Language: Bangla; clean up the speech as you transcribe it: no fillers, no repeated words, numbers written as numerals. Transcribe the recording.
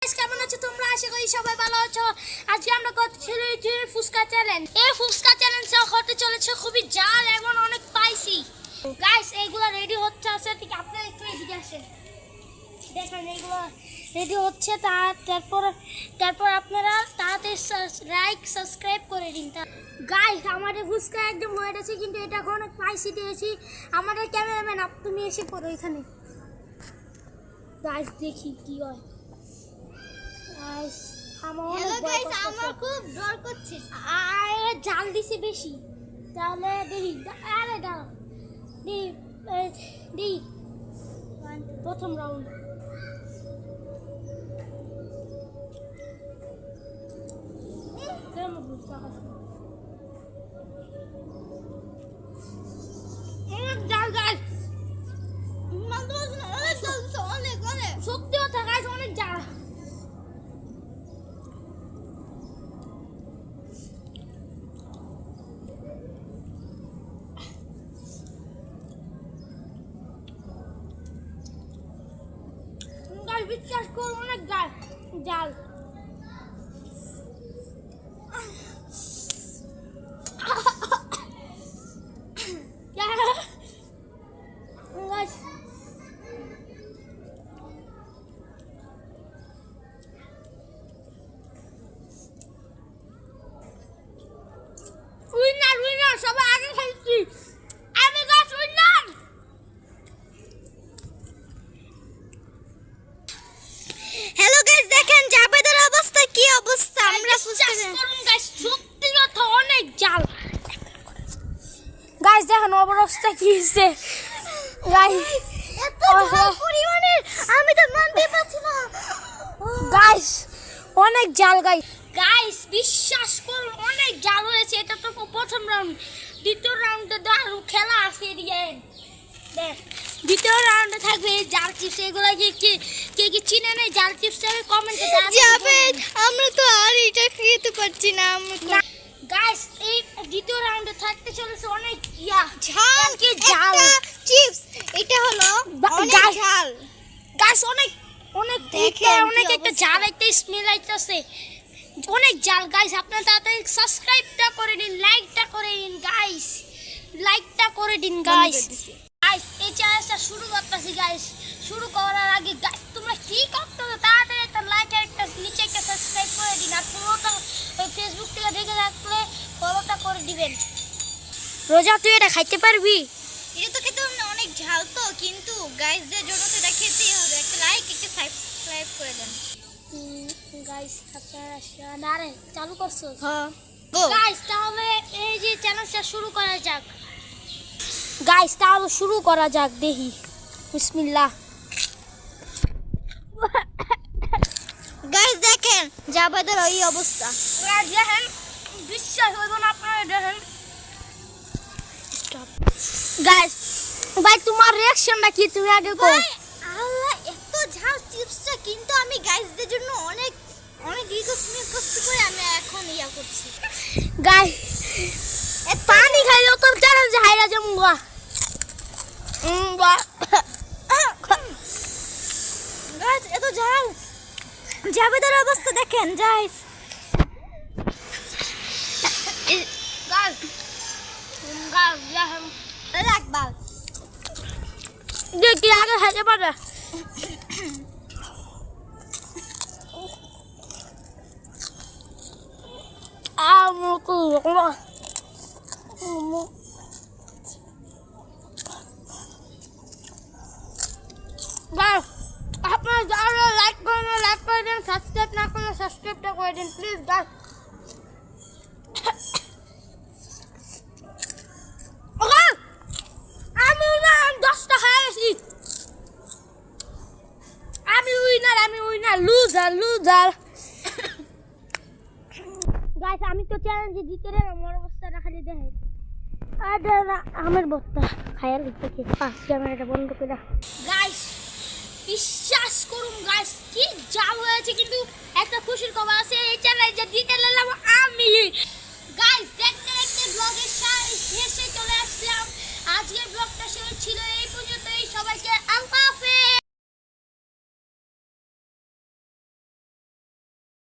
কেমন আছো তোমরা? আশা করি সবাই ভালো আছো। আজকে আমরা করছি ফুচকা চ্যালেঞ্জ। এই ফুচকা চ্যালেঞ্জ হতে চলেছে খুবই জাল এবং অনেক স্পাইসি। গাইস এইগুলো রেডি হচ্ছে আছে, ঠিক আপনারা একটু এদিকে আসেন, দেখেন এইগুলো রেডি হচ্ছে। তারপর আপনারা তাড়াতাড়ি লাইক সাবস্ক্রাইব করে দিন। গাইস আমাদের ফুচকা একদম হয়ে গেছে, কিন্তু এটা অনেক স্পাইসি দিয়েছি। আমাদের ক্যামেরাম্যান তুমি এসে পড়ো এখানে। গাইস দেখি কি হয়। আমার খুব ডর করছে। জাল দিছি বেশি, তাহলে দেখি। আরে দাও দি প্রথম রাউন্ড। সত্যি কথা গাইস, অনেক জাল। বিশ্বাস করো অনেক জাল জাল। উইনার সবাই আগে খেলছি, আমি গাছ উইনার। হ্যালো গাইস, দেখেন জাবেদের অবস্থা কি অবস্থা। আমরা করুন গাইস, সত্যি কথা অনেক জাল। গাইস দেখেন অবস্থা কি হইছে। গাইস এত জাল পরিমাণে আমি তো মানতে পারছি না। গাইস অনেক জাল। গাইস বিশ্বাস করুন অনেক জাল হয়েছে। এটা তো প্রথম রাউন্ড, দ্বিতীয় রাউন্ডে দারুণ খেলা আছে এদিকে। দেখ দ্বিতীয় রাউন্ডে থাকবে জাল চিপস। এগুলো কি চিনে নেই জাল চিপস? কমেন্টে যাবে, আমরা তো আর এটা খেতে পারছি না। গাইস এই দ্বিতীয় রাউন্ডে থাকতে চলেছে অনেক ঝাল কি জাল চিপস। এটা হলো অনেক ঝাল গাইস, অনেক দেখে অনেক একটা জাল একটা স্মেল আইতাছে, অনেক জাল। গাইস আপনারা তাড়াতাড়ি সাবস্ক্রাইবটা করে দিন, লাইকটা করে দিন গাইস, লাইকটা করে দিন গাইস। গাইস এই চ্যালেঞ্জটা শুরু করতেছি গাইস। শুরু করার আগে গাইস তোমরা কি করতে হবে, তাড়াতাড়ি একটা লাইক আর একটা নিচে একটা সাবস্ক্রাইব করে দিন। আর ফলোটা ফেসবুক থেকে দেখে থাকলে ফলোটা করে দিবেন। রোজা তুই এটা খাইতে পারবি? এটা তো খেতে অনেক ঝাল তো, কিন্তু গাইসদের জন্য তো এটা খেতেই হবে। একটা লাইক একটা সাবস্ক্রাইব করে দেন গাইস। আপনারা আরে চালু করছো? হ্যাঁ গাইস তাহলে এই যে চ্যালেঞ্জটা শুরু করা যাক। গাইস তাহলে শুরু করা যাক, দেখি বিসমিল্লাহ। গাইস দেখেন জাবেদের এই অবস্থা। দেখেন বিশ্বাস হইব না আপনারা, দেখেন। গাইস ভাই তোমার রিঅ্যাকশনটা কি, তুমি আগে কও। আল্লাহ এত ঝাল চিপসটা, কিন্তু আমি গাইসদের জন্য অনেক অনেক কষ্ট করে আমি এখন করছি। গাইস পানি খাইলেও তোর চ্যালেঞ্জ হাইরা যামুগা। গাইস এত ঝাল, জাবেদের অবস্থা দেখেন গাইস। রাখবাল দেখি আগে খাইতে পারে। আপনারা যারা লাইক করে দিন, সাবস্ক্রাইব না করলে সাবস্ক্রাইবটা করে দিন প্লিজ গাইস। আমি 10টা খাই গেছি। আমি উইনার লুজার। গাইস আমি তো চ্যালেঞ্জে জিতে গেলাম, আমার অবস্থাটা খালি দেখেন। আমের বস্তা খায়ার থেকে ক্যামেরাটা বন্ধ করে। গাইস বিশ্বাস করুন গাইস কি জাল হয়েছে, কিন্তু